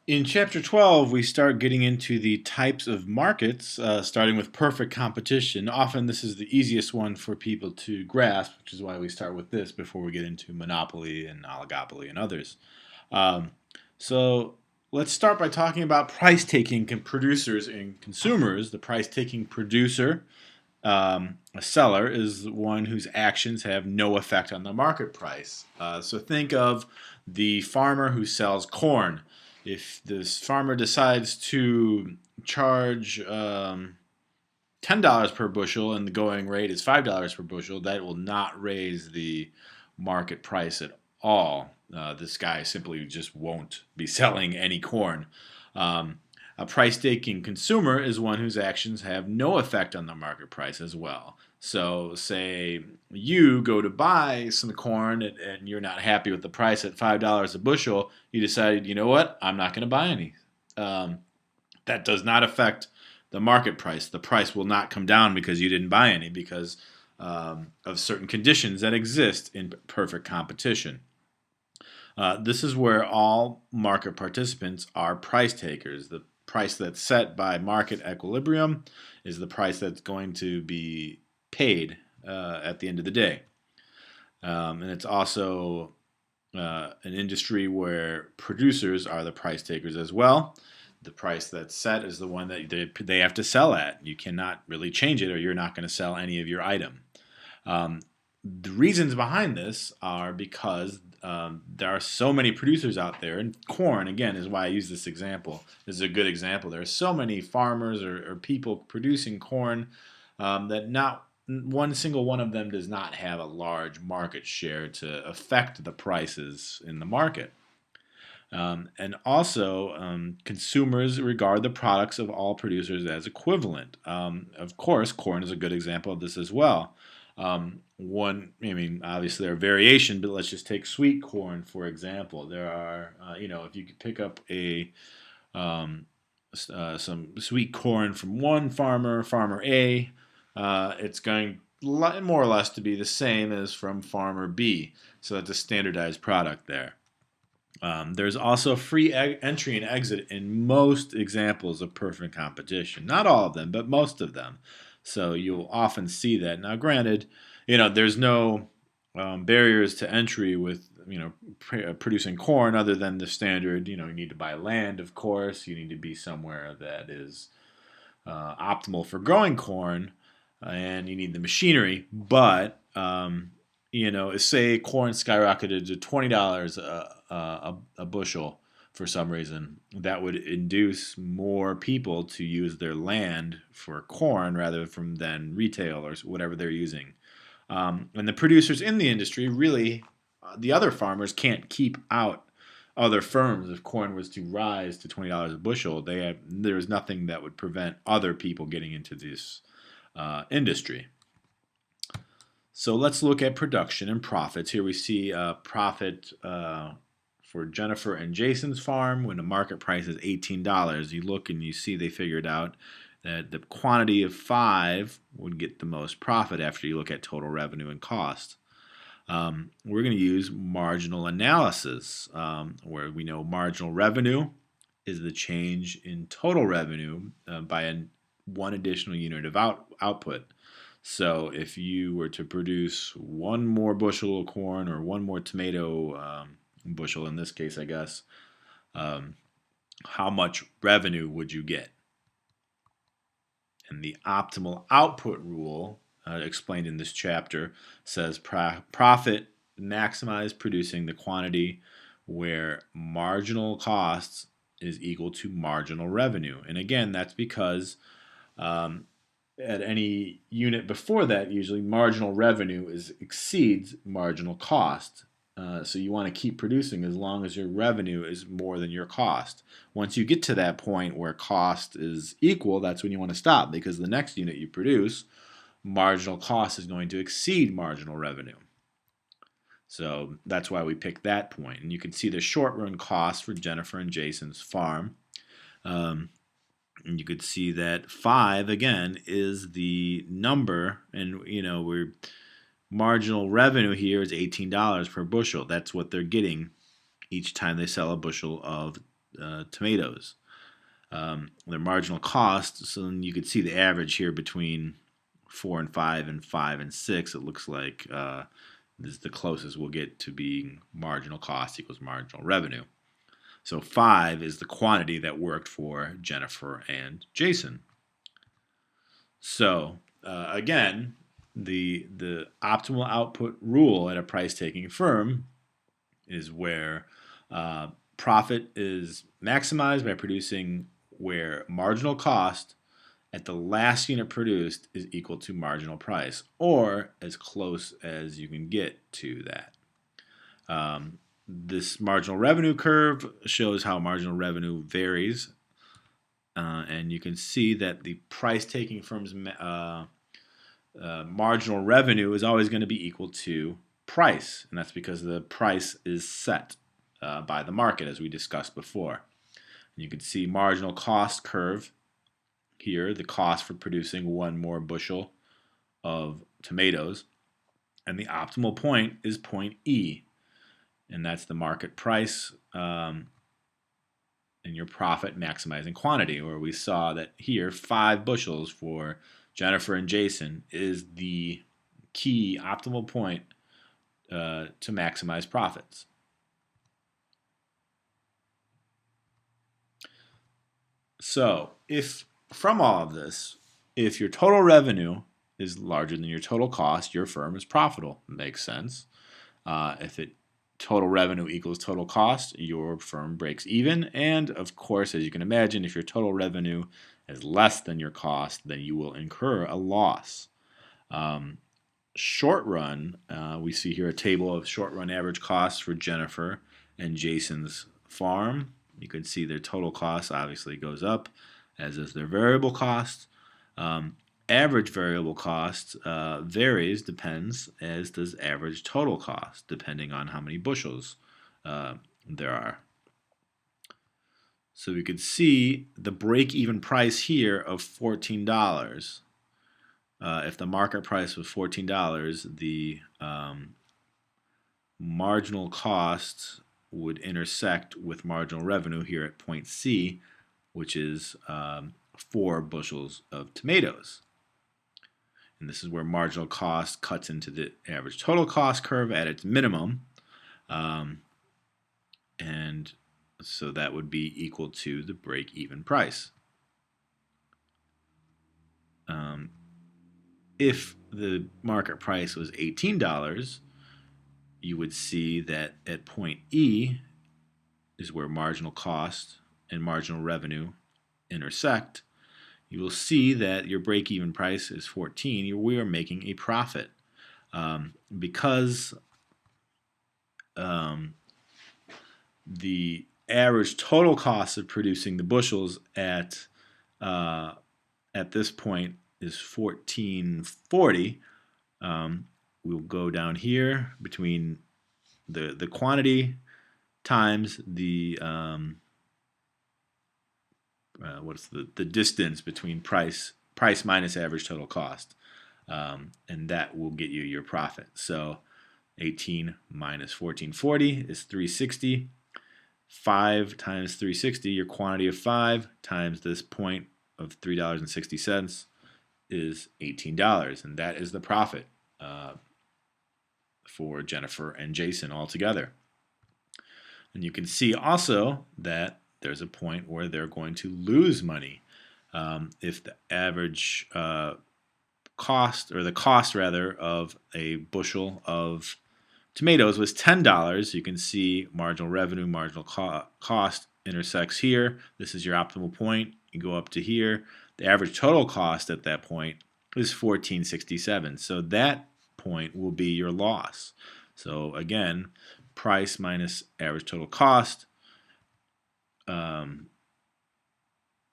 In Chapter 12, we start getting into the types of markets, starting with perfect competition. Often, this is the easiest one for people to grasp, which is why we start with this before we get into monopoly and oligopoly and others. Um, so, let's start by talking about price taking producers and consumers. The price taking producer, a seller, is one whose actions have no effect on the market price. So, think of the farmer who sells corn. If this farmer decides to charge $10 per bushel and the going rate is $5 per bushel, that will not raise the market price at all. This guy simply just won't be selling any corn. Um, a price taking consumer is one whose actions have no effect on the market price as well. So, say you go to buy some corn and you're not happy with the price at $5 a bushel, you decided, you know what, I'm not going to buy any. Um, that does not affect the market price. The price will not come down because you didn't buy any because of certain conditions that exist in perfect competition. This is where all market participants are price takers. The price that's set by market equilibrium is the price that's going to be paid at the end of the day. And it's also an industry where producers are the price takers as well. The price that's set is the one that they have to sell at. You cannot really change it, or you're not going to sell any of your item. Um, the reasons behind this are because there are so many producers out there, and corn, again, is why I use this example. This is a good example. There are so many farmers or people producing corn that not one single one of them does not have a large market share to affect the prices in the market. And also, consumers regard the products of all producers as equivalent. Of course, corn is a good example of this as well. Obviously there are variations, but let's just take sweet corn for example. There are, if you could pick up um, some sweet corn from one farmer, Farmer A, it's going more or less to be the same as from Farmer B. So that's a standardized product there. There's also free entry and exit in most examples of perfect competition. Not all of them, but most of them. So you'll often see that. Now, granted, there's no barriers to entry with producing corn other than the standard. You need to buy land, of course. You need to be somewhere that is optimal for growing corn, and you need the machinery. But say corn skyrocketed to $20 a bushel for some reason, that would induce more people to use their land for corn rather than retail or whatever they're using. And the producers in the industry really, the other farmers can't keep out other firms. If corn was to rise to $20 a bushel, there is nothing that would prevent other people getting into this industry. So let's look at production and profits. Here we see profit for Jennifer and Jason's farm when the market price is $18. You look and you see they figured out that the quantity of 5 would get the most profit after you look at total revenue and cost. We're going to use marginal analysis, where we know marginal revenue is the change in total revenue by one additional unit of output. So if you were to produce one more bushel of corn or one more tomato bushel, in this case, I guess, how much revenue would you get? And the optimal output rule, explained in this chapter, says profit maximize producing the quantity where marginal costs is equal to marginal revenue. And again, that's because at any unit before that, usually marginal revenue exceeds marginal cost. So you want to keep producing as long as your revenue is more than your cost. Once you get to that point where cost is equal, that's when you want to stop, because the next unit you produce, marginal cost is going to exceed marginal revenue. So that's why we pick that point. And you can see the short run cost for Jennifer and Jason's farm. And you could see that 5, again, is the number, and we're marginal revenue here is $18 per bushel. That's what they're getting each time they sell a bushel of tomatoes. Their marginal cost, so then you could see the average here between 4 and 5 and 5 and 6. It looks like this is the closest we'll get to being marginal cost equals marginal revenue. So 5 is the quantity that worked for Jennifer and Jason. So again, the optimal output rule at a price-taking firm is where profit is maximized by producing where marginal cost at the last unit produced is equal to marginal price, or as close as you can get to that. This marginal revenue curve shows how marginal revenue varies, and you can see that the price-taking firm's marginal revenue is always going to be equal to price, and that's because the price is set by the market, as we discussed before. And you can see marginal cost curve here, the cost for producing one more bushel of tomatoes, and the optimal point is point E, and that's the market price and your profit maximizing quantity, where we saw that here 5 bushels for Jennifer and Jason is the key optimal point to maximize profits. So if from all of this, if your total revenue is larger than your total cost, your firm is profitable. Makes sense. If total revenue equals total cost, your firm breaks even. And of course, as you can imagine, if your total revenue is less than your cost, then you will incur a loss. Short run, we see here a table of short run average costs for Jennifer and Jason's farm. You can see their total cost obviously goes up, as is their variable cost. Average variable cost varies, depends, as does average total cost, depending on how many bushels there are. So we could see the break-even price here of $14. If the market price was $14, the marginal cost would intersect with marginal revenue here at point C, which is 4 bushels of tomatoes. And this is where marginal cost cuts into the average total cost curve at its minimum. And so that would be equal to the break-even price. If the market price was $18, you would see that at point E is where marginal cost and marginal revenue intersect. You will see that your break-even price is 14. We are making a profit because the average total cost of producing the bushels at this point is $14.40. We'll go down here between the quantity times the what's the distance between price minus average total cost, and that will get you your profit. So 18 minus 1440 is 360. 5 times 360, your quantity of 5 times this point of $3.60 is $18, and that is the profit for Jennifer and Jason altogether. And you can see also that there's a point where they're going to lose money. If the average cost, or the cost rather, of a bushel of tomatoes was $10, you can see marginal revenue, marginal cost intersects here. This is your optimal point. You go up to here. The average total cost at that point is $14.67. So that point will be your loss. So again, price minus average total cost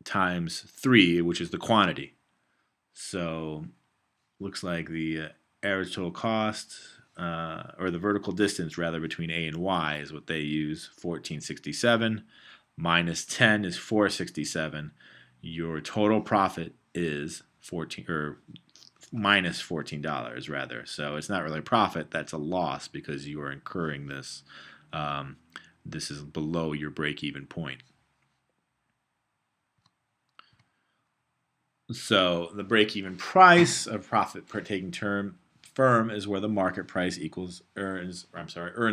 times 3, which is the quantity. So looks like the average total cost, or the vertical distance rather, between A and Y is what they use, 1467 minus 10 is 467. Your total profit is minus $14 rather. So it's not really a profit, that's a loss because you are incurring this. This is below your break-even point. So the break-even price of profit per taking firm is where the market price earns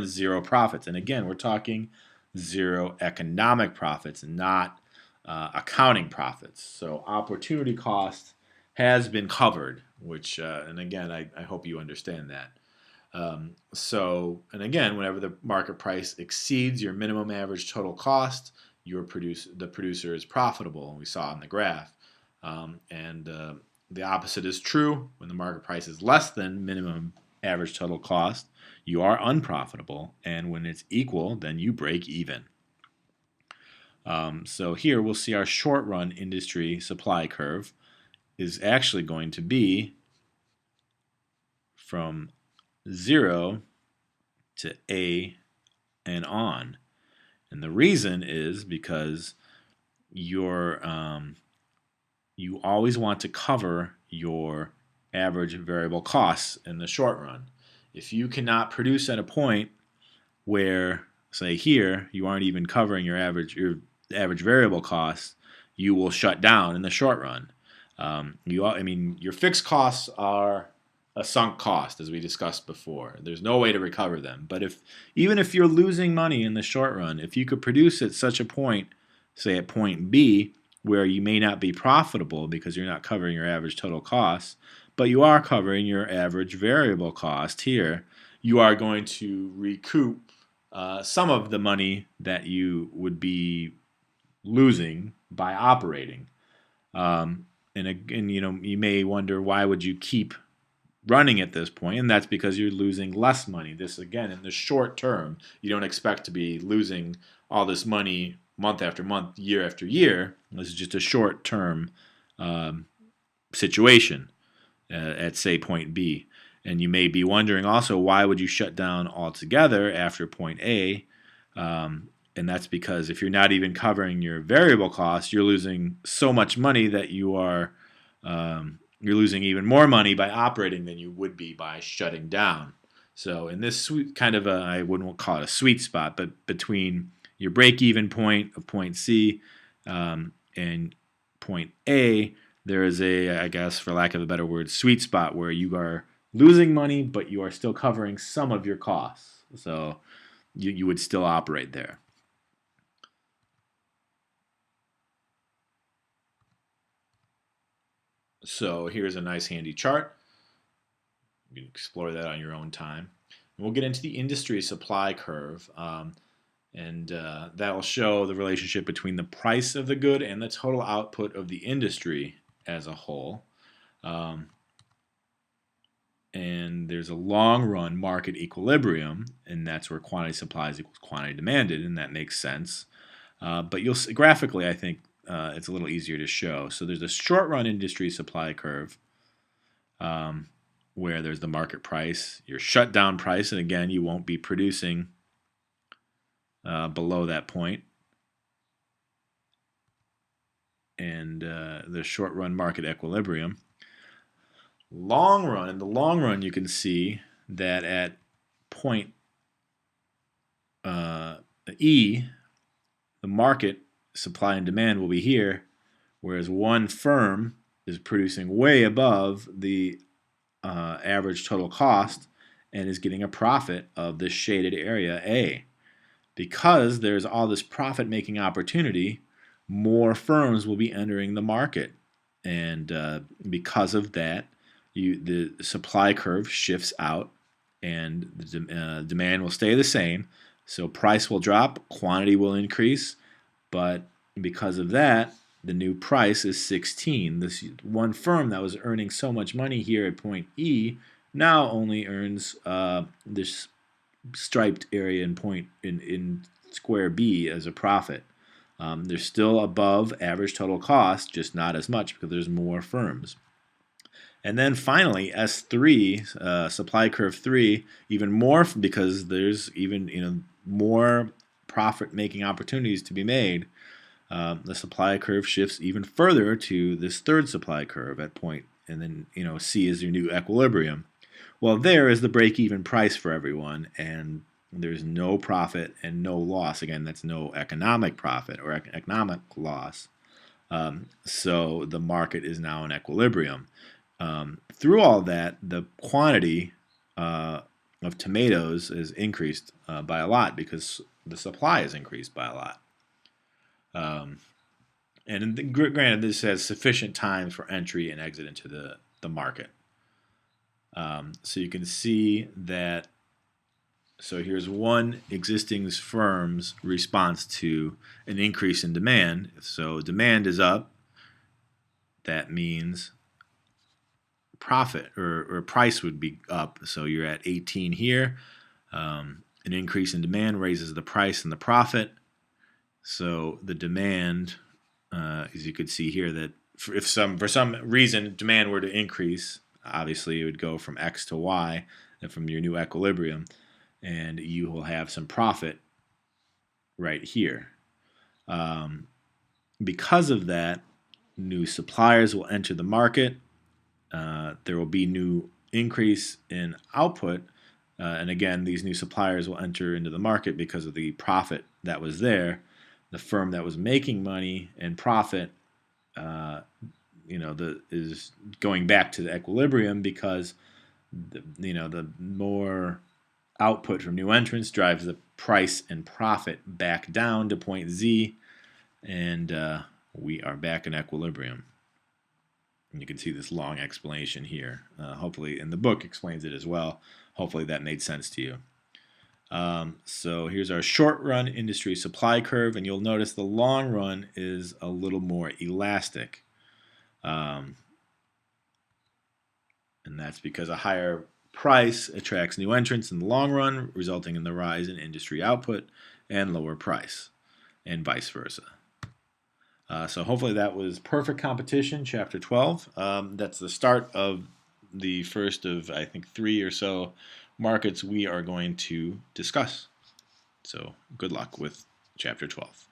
zero profits. And again, we're talking zero economic profits, not accounting profits. So opportunity cost has been covered, which and again, I hope you understand that. And again, whenever the market price exceeds your minimum average total cost, the producer is profitable, and we saw in the graph. The opposite is true. When the market price is less than minimum average total cost, you are unprofitable, and when it's equal, then you break even. So here we'll see our short-run industry supply curve is actually going to be from 0 to A and on. And the reason is because you always want to cover your average variable costs in the short run. If you cannot produce at a point where, say here, you aren't even covering your average variable costs, you will shut down in the short run. Your fixed costs are a sunk cost, as we discussed before. There's no way to recover them. But even if you're losing money in the short run, if you could produce at such a point, say at point B, where you may not be profitable because you're not covering your average total costs, but you are covering your average variable cost here, you are going to recoup some of the money that you would be losing by operating. And again, you may wonder, why would you keep running at this point? And that's because you're losing less money. This, again, in the short term, you don't expect to be losing all this money month after month, year after year. This is just a short-term situation at, say, point B. And you may be wondering also, why would you shut down altogether after point A? And that's because if you're not even covering your variable costs, you're losing so much money that you're losing even more money by operating than you would be by shutting down. So in this I wouldn't call it a sweet spot, but between your break-even point of point C and point A, there is I guess, for lack of a better word, sweet spot where you are losing money, but you are still covering some of your costs. So you would still operate there. So here's a nice handy chart. You can explore that on your own time. And we'll get into the industry supply curve, and that will show the relationship between the price of the good and the total output of the industry as a whole. And there's a long-run market equilibrium, and that's where quantity supplies equals quantity demanded, and that makes sense. But you'll see, graphically, I think it's a little easier to show. So there's a short-run industry supply curve where there's the market price, your shutdown price, and again, you won't be producing below that point, and the short-run market equilibrium. In the long run, you can see that at point E, the market supply and demand will be here, whereas one firm is producing way above the average total cost and is getting a profit of this shaded area A. Because there's all this profit-making opportunity, more firms will be entering the market, and because of that, the supply curve shifts out, and the demand will stay the same. So price will drop, quantity will increase, but because of that, the new price is 16. This one firm that was earning so much money here at point E now only earns this striped area in square B as a profit. They're still above average total cost, just not as much because there's more firms. And then finally, S3, supply curve 3, even more because there's even more profit-making opportunities to be made. The supply curve shifts even further to this third supply curve at point, and then C is your new equilibrium. Well, there is the break-even price for everyone, and there's no profit and no loss. Again, that's no economic profit or economic loss. So the market is now in equilibrium. Through all that, the quantity of tomatoes is increased by a lot because the supply is increased by a lot. And granted, this has sufficient time for entry and exit into the market. So you can see that. So here's one existing firm's response to an increase in demand. So demand is up. That means profit or price would be up. So you're at 18 here. An increase in demand raises the price and the profit. So the demand, as you could see here, that for some reason demand were to increase, obviously it would go from X to Y, and from your new equilibrium, and you will have some profit right here. Because of that, new suppliers will enter the market. There will be new increase in output, and again, these new suppliers will enter into the market because of the profit that was there. The firm that was making money and profit, is going back to the equilibrium because the more output from new entrants drives the price and profit back down to point Z, and we are back in equilibrium. And you can see this long explanation here. Hopefully, and the book explains it as well. Hopefully that made sense to you. So here's our short run industry supply curve, and you'll notice the long run is a little more elastic. And that's because a higher price attracts new entrants in the long run, resulting in the rise in industry output and lower price, and vice versa. So hopefully that was Perfect Competition, Chapter 12. That's the start of the first of, I think, 3 or so markets we are going to discuss. So good luck with Chapter 12.